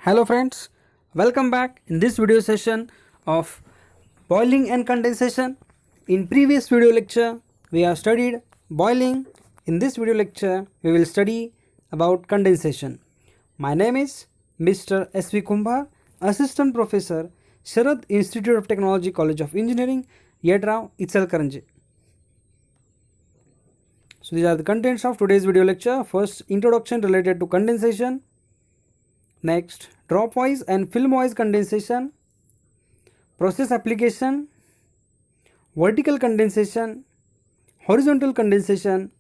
Hello friends, welcome back in this video session of boiling and condensation. In previous video lecture, we have studied boiling. In this video lecture, we will study about condensation. My name is Mr. S.V. Kumbhar, Assistant Professor, Sharad Institute of Technology, College of Engineering, Yedrao, Ichalkaranji. So these are the contents of today's video lecture. First, introduction related to condensation. Next, drop-wise and film-wise condensation, process application, vertical condensation, horizontal condensation.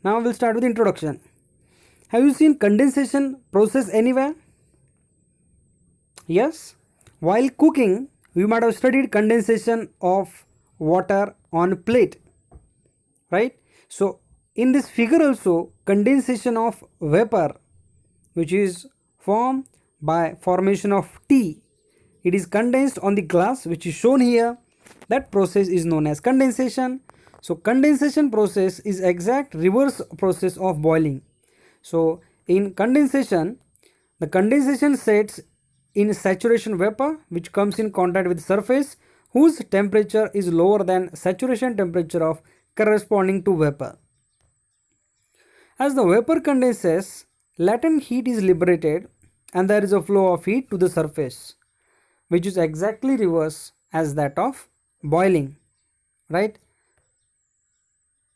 Now we'll start with introduction. Have you seen condensation process anywhere? Yes. While cooking, we might have studied condensation of water on plate, right? So in this figure also, condensation of vapor, which is formed by formation of tea. It is condensed on the glass, which is shown here. That process is known as condensation. So condensation process is exact reverse process of boiling. So in condensation, the condensation sets in saturation vapor, which comes in contact with surface whose temperature is lower than saturation temperature of corresponding to vapor. As the vapor condenses, latent heat is liberated and there is a flow of heat to the surface, which is exactly reverse as that of boiling, right?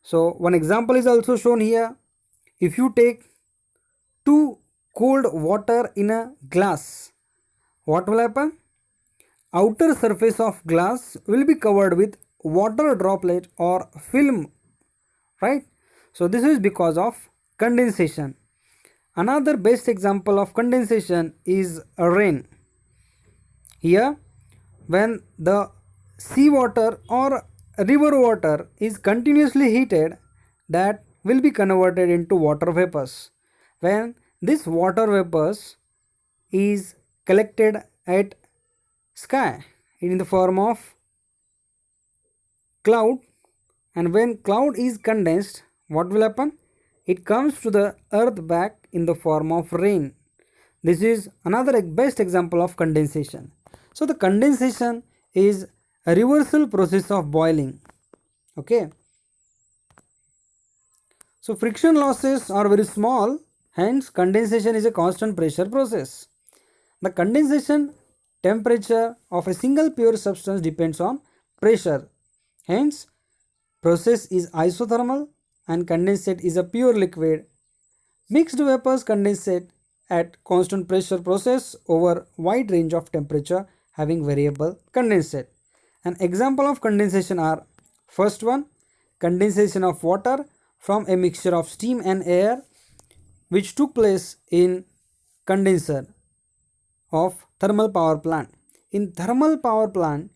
So one example is also shown here. If you take two cold water in a glass, what will happen? Outer surface of glass will be covered with water droplet or film, right? So this is because of condensation. Another best example of condensation is rain. Here, when the seawater or river water is continuously heated, that will be converted into water vapors. When this water vapors is collected at sky in the form of cloud, and when cloud is condensed, what will happen? It comes to the earth back in the form of rain. This is another best example of condensation. So the condensation is a reversal process of boiling. Okay. So friction losses are very small, hence condensation is a constant pressure process. The condensation temperature of a single pure substance depends on pressure. Hence process is isothermal and condensate is a pure liquid. Mixed vapors condensate at constant pressure process over wide range of temperature having variable condensate. An example of condensation are: first one, condensation of water from a mixture of steam and air, which took place in condenser of thermal power plant. In thermal power plant,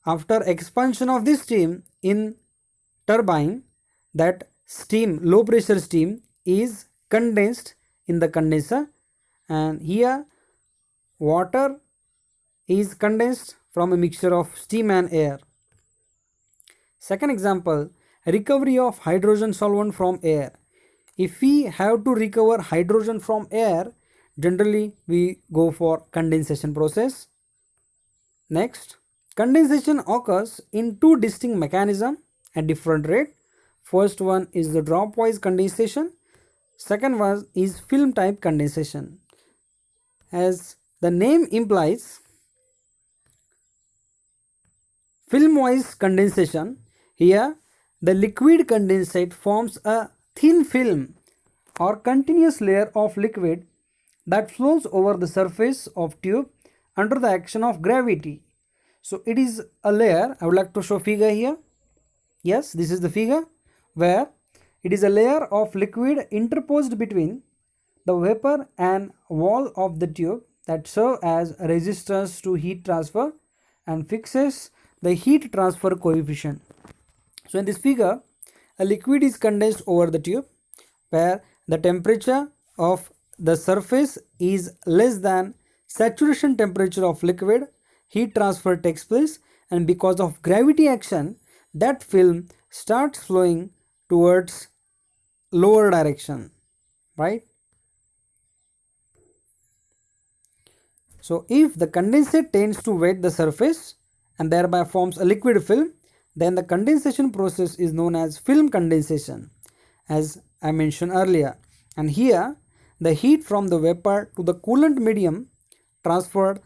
after expansion of this steam in turbine, that steam, low pressure steam, is condensed in the condenser, and here water is condensed from a mixture of steam and air. Second example, recovery of hydrogen solvent from air. If we have to recover hydrogen from air, generally we go for condensation process. Next, condensation occurs in two distinct mechanisms at different rate. First one is the drop-wise condensation. Second one is film type condensation. As the name implies, film-wise condensation, here the liquid condensate forms a thin film or continuous layer of liquid that flows over the surface of tube under the action of gravity. So it is a layer. I would like to show figure here. Yes, this is the figure where it is a layer of liquid interposed between the vapor and wall of the tube that serve as resistors to heat transfer and fixes the heat transfer coefficient. So in this figure, a liquid is condensed over the tube where the temperature of the surface is less than saturation temperature of liquid. Heat transfer takes place, and because of gravity action, that film starts flowing towards lower direction, right? So if the condensate tends to wet the surface and thereby forms a liquid film, then the condensation process is known as film condensation, as I mentioned earlier. And here the heat from the vapor to the coolant medium transferred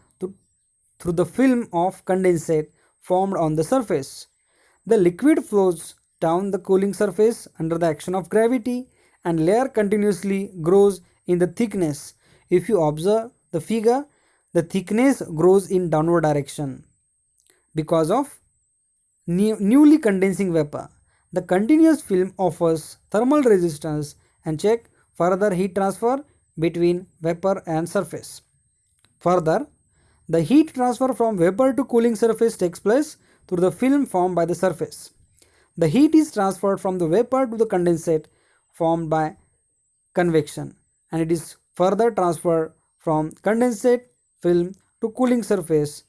through the film of condensate formed on the surface. The liquid flows down the cooling surface under the action of gravity and layer continuously grows in the thickness. If you observe the figure, the thickness grows in downward direction because of newly condensing vapor. The continuous film offers thermal resistance and check further heat transfer between vapor and surface. Further, the heat transfer from vapor to cooling surface takes place through the film formed by the surface. The heat is transferred from the vapor to the condensate formed by convection, and it is further transferred from condensate film to cooling surface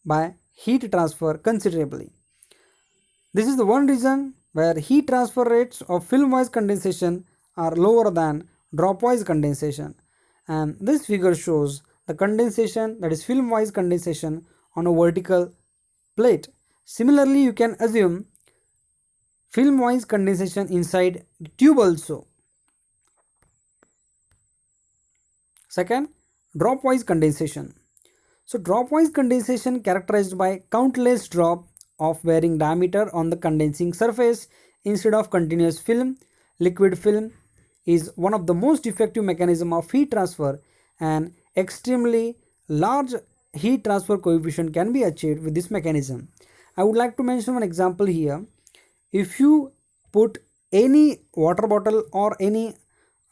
by heat transfer considerably. This is the one reason where heat transfer rates of film-wise condensation are lower than drop-wise condensation, and this figure shows the condensation, that is film-wise condensation, on a vertical plate. Similarly, you can assume film-wise condensation inside tube also. Second, drop-wise condensation. So drop-wise condensation characterized by countless drops of varying diameter on the condensing surface instead of continuous film. Liquid film is one of the most effective mechanism of heat transfer, and extremely large heat transfer coefficient can be achieved with this mechanism. I would like to mention one example here. If you put any water bottle or any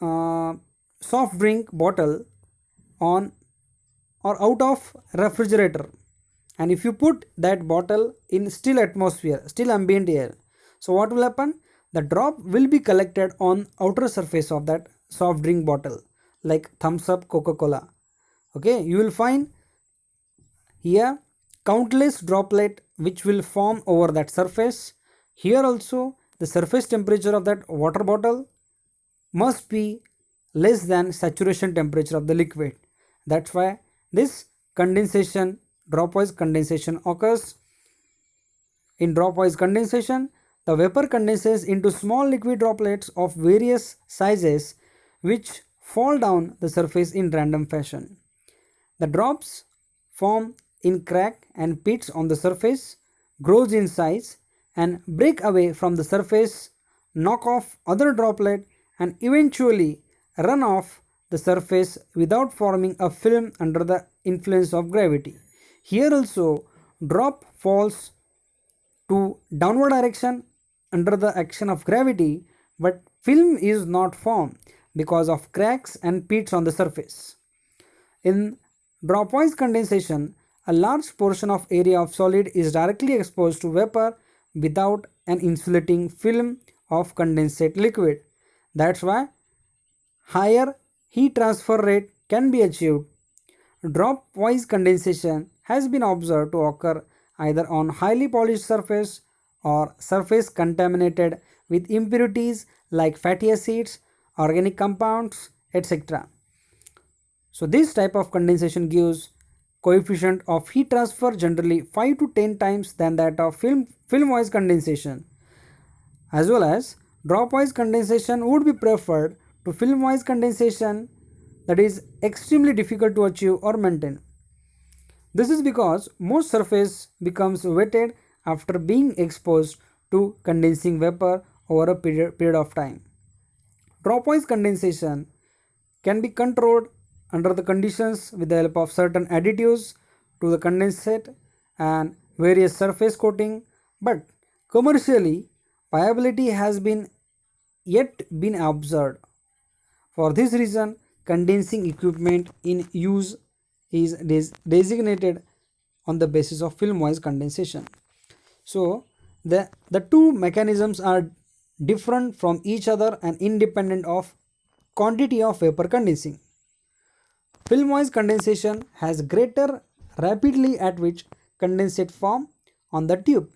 soft drink bottle on or out of refrigerator, and if you put that bottle in still atmosphere, still ambient air, so what will happen? The drop will be collected on outer surface of that soft drink bottle, like thumbs up, Coca-Cola. Okay, you will find here countless droplet which will form over that surface. Here also the surface temperature of that water bottle must be less than saturation temperature of the liquid. That's why this condensation, dropwise condensation occurs. In dropwise condensation, the vapor condenses into small liquid droplets of various sizes which fall down the surface in random fashion. The drops form in crack and pits on the surface, grows in size and break away from the surface, knock off other droplet and eventually run off the surface without forming a film under the influence of gravity. Here also drop falls to downward direction under the action of gravity, but film is not formed because of cracks and pits on the surface. In dropwise condensation, a large portion of area of solid is directly exposed to vapor without an insulating film of condensate liquid. That's why higher heat transfer rate can be achieved. Drop-wise condensation has been observed to occur either on highly polished surface or surface contaminated with impurities like fatty acids, organic compounds, etc. So this type of condensation gives coefficient of heat transfer generally 5 to 10 times than that of film-wise condensation, as well as drop-wise condensation would be preferred to film-wise condensation, that is extremely difficult to achieve or maintain. This is because most surface becomes wetted after being exposed to condensing vapor over a period of time. Dropwise condensation can be controlled under the conditions with the help of certain additives to the condensate and various surface coating, but commercially viability has been yet been observed. For this reason, condensing equipment in use is designated on the basis of film-wise condensation. So the two mechanisms are different from each other and independent of quantity of vapor condensing. Film-wise condensation has greater rapidly at which condensate form on the tube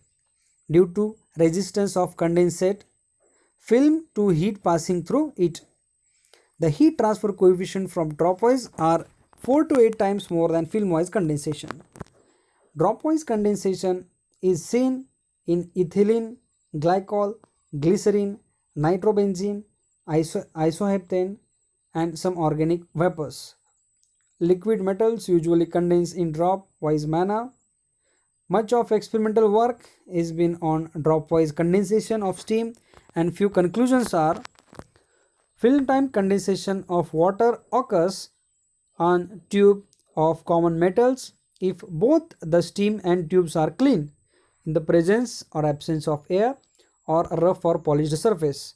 due to resistance of condensate film to heat passing through it. The heat transfer coefficient from dropwise are 4 to 8 times more than film-wise condensation. Drop-wise condensation is seen in ethylene, glycol, glycerin, nitrobenzene, isoheptane, and some organic vapors. Liquid metals usually condense in drop-wise manner. Much of experimental work is been on drop-wise condensation of steam, and few conclusions are: film time condensation of water occurs on tube of common metals if both the steam and tubes are clean in the presence or absence of air or rough or polished surface.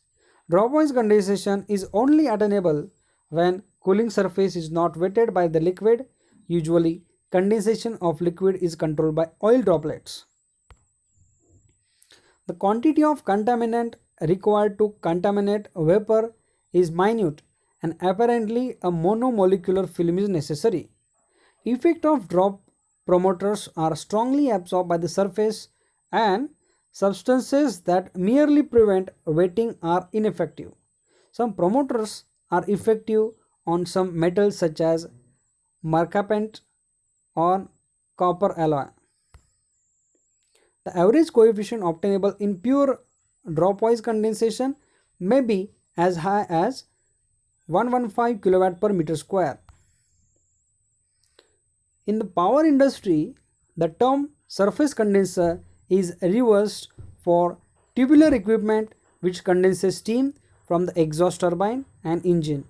Drop-wise condensation is only attainable when cooling surface is not wetted by the liquid. Usually, condensation of liquid is controlled by oil droplets. The quantity of contaminant required to contaminate vapor is minute, and apparently a monomolecular film is necessary. Effect of drop promoters are strongly absorbed by the surface, and substances that merely prevent wetting are ineffective. Some promoters are effective on some metals such as mercaptan or copper alloy. The average coefficient obtainable in pure drop-wise condensation may be as high as 115 kilowatt per meter square. In the power industry, the term surface condenser is reversed for tubular equipment which condenses steam from the exhaust turbine and engine.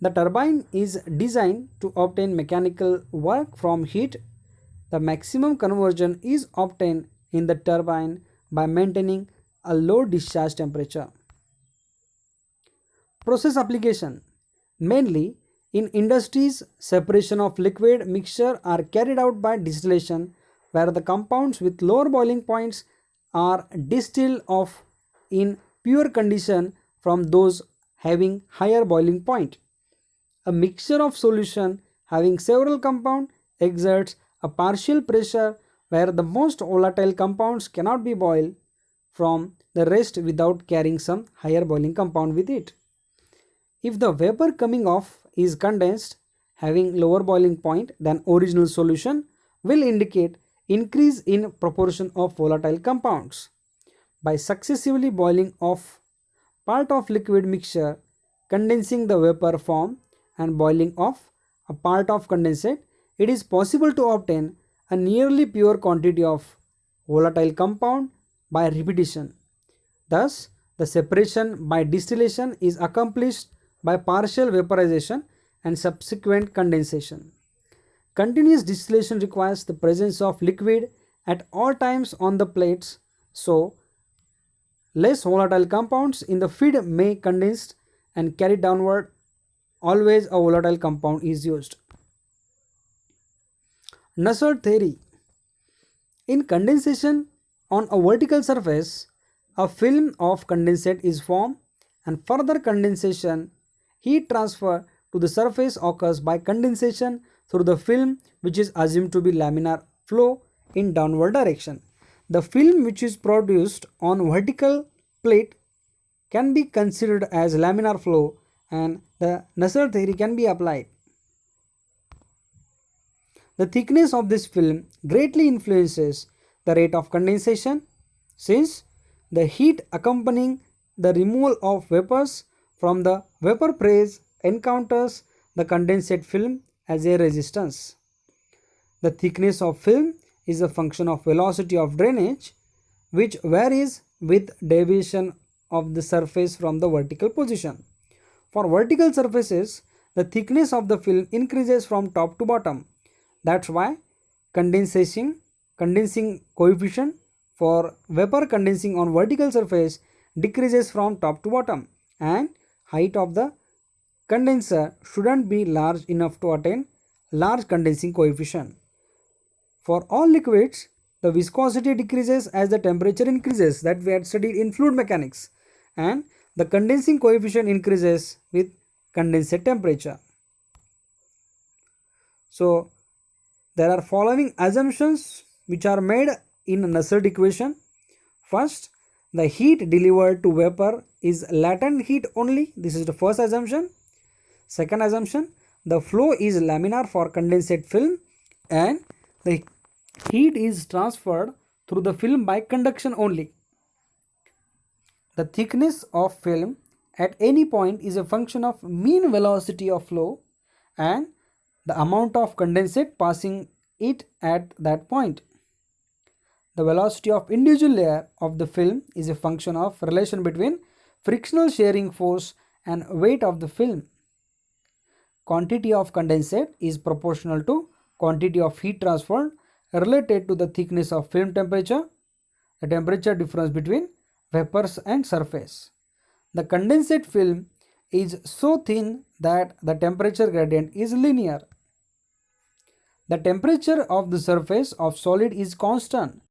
The turbine is designed to obtain mechanical work from heat. The maximum conversion is obtained in the turbine by maintaining a low discharge temperature. Process application: mainly in industries, separation of liquid mixture are carried out by distillation, where the compounds with lower boiling points are distilled off in pure condition from those having higher boiling point. A mixture of solution having several compounds exerts a partial pressure where the most volatile compounds cannot be boiled from the rest without carrying some higher boiling compound with it. If the vapor coming off is condensed having lower boiling point than original solution, will indicate increase in proportion of volatile compounds. By successively boiling off part of liquid mixture, condensing the vapor form and boiling off a part of condensate, it is possible to obtain a nearly pure quantity of volatile compound by repetition. Thus, the separation by distillation is accomplished by partial vaporization and subsequent condensation. Continuous distillation requires the presence of liquid at all times on the plates, so less volatile compounds in the feed may condense and carry downward. Always a volatile compound is used. Nusselt theory: in condensation on a vertical surface, a film of condensate is formed, and further condensation, heat transfer to the surface occurs by condensation through the film, which is assumed to be laminar flow in downward direction. The film which is produced on vertical plate can be considered as laminar flow, and the Nusselt theory can be applied. The thickness of this film greatly influences the rate of condensation, since the heat accompanying the removal of vapors from the vapor phase encounters the condensate film as a resistance. The thickness of film is a function of velocity of drainage, which varies with deviation of the surface from the vertical position. For vertical surfaces, the thickness of the film increases from top to bottom. That's why condensing coefficient for vapor condensing on vertical surface decreases from top to bottom, and height of the condenser shouldn't be large enough to attain large condensing coefficient. For all liquids, the viscosity decreases as the temperature increases, that we had studied in fluid mechanics, and the condensing coefficient increases with condensate temperature. So there are following assumptions which are made in Nusselt equation. First, the heat delivered to vapor is latent heat only. This is the first assumption. Second assumption, the flow is laminar for condensate film and the heat is transferred through the film by conduction only. The thickness of film at any point is a function of mean velocity of flow and the amount of condensate passing it at that point. The velocity of individual layer of the film is a function of relation between frictional shearing force and weight of the film. Quantity of condensate is proportional to quantity of heat transferred related to the thickness of film temperature, the temperature difference between vapors and surface. The condensate film is so thin that the temperature gradient is linear. The temperature of the surface of solid is constant.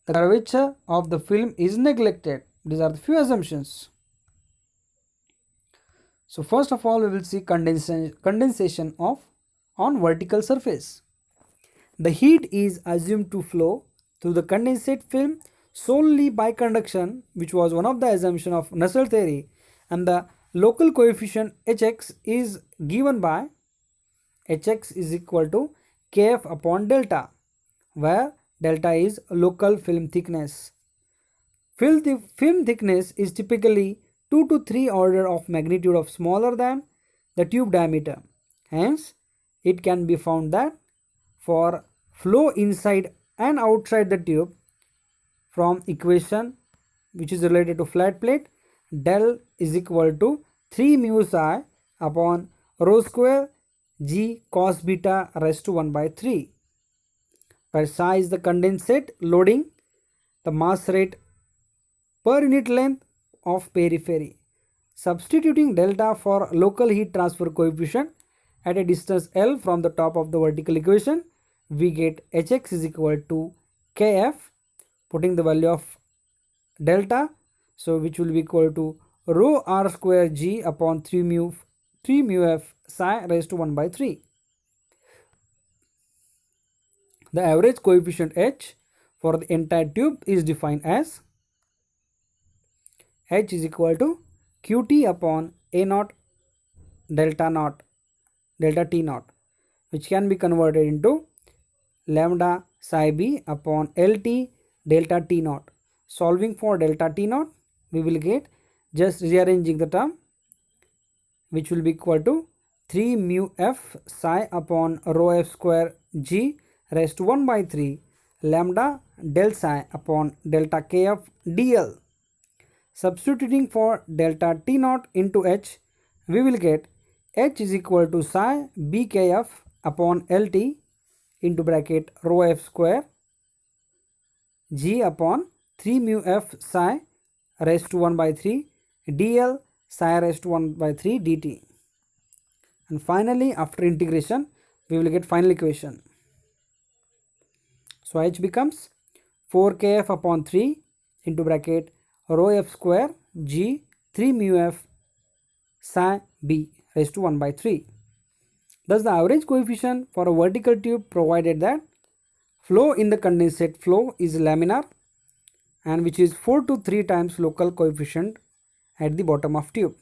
The curvature of the film is neglected. These are the few assumptions. So first of all, we will see condensation on vertical surface. The heat is assumed to flow through the condensate film solely by conduction, which was one of the assumptions of Nusselt theory, and the local coefficient Hx is given by Hx is equal to Kf upon delta, where delta is local film thickness. Film thickness is typically 2 to 3 order of magnitude of smaller than the tube diameter. Hence, it can be found that for flow inside and outside the tube from equation which is related to flat plate, del is equal to 3 mu psi upon rho square g cos beta raised to 1 by 3, where psi is the condensate loading, the mass rate per unit length of periphery. Substituting delta for local heat transfer coefficient at a distance L from the top of the vertical equation, we get Hx is equal to Kf, putting the value of delta, so which will be equal to rho r square g upon 3 mu f psi raised to 1 by 3. The average coefficient H for the entire tube is defined as H is equal to Qt upon A naught delta T naught, which can be converted into lambda psi b upon LT delta T naught. Solving for delta T naught, we will get, just rearranging the term, which will be equal to 3 mu f psi upon rho f square g raised to 1 by 3 lambda del psi upon delta kf dl. Substituting for delta T naught into H, we will get H is equal to psi bkf upon LT into bracket rho f square g upon 3 mu f psi raised to 1 by 3 dl psi raised to 1 by 3 dt. And finally, after integration, we will get final equation. So H becomes 4 kf upon 3 into bracket rho f square g 3 mu f psi b raised to 1 by 3. Thus, the average coefficient for a vertical tube provided that flow in the condensate flow is laminar, and which is 4 to 3 times local coefficient at the bottom of tube.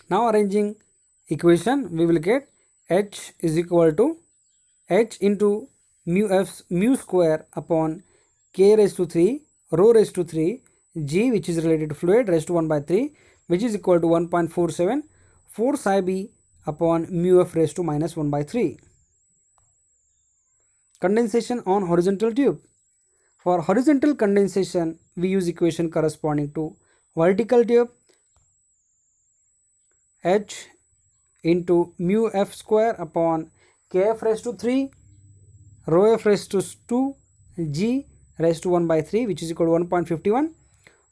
Now arranging equation, we will get H is equal to H into mu square upon k raised to 3 rho raised to 3 g, which is related to fluid, raised to 1 by 3, which is equal to 1.47 4 psi b upon mu f raised to minus 1 by 3. Condensation on horizontal tube. For horizontal condensation, we use equation corresponding to vertical tube. H into mu f square upon kf raised to 3 rho f raised to 2 g raised to 1 by 3, which is equal to 1.51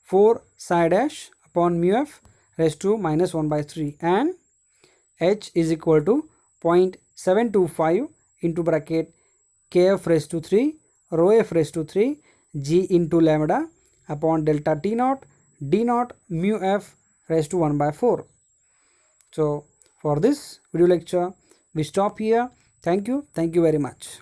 4 psi dash upon mu f raised to minus 1 by 3, and H is equal to 0.725 into bracket kf raised to 3 rho f raised to 3 g into lambda upon delta T naught d naught mu f raised to 1 by 4. So for this video lecture, we stop here. Thank you very much.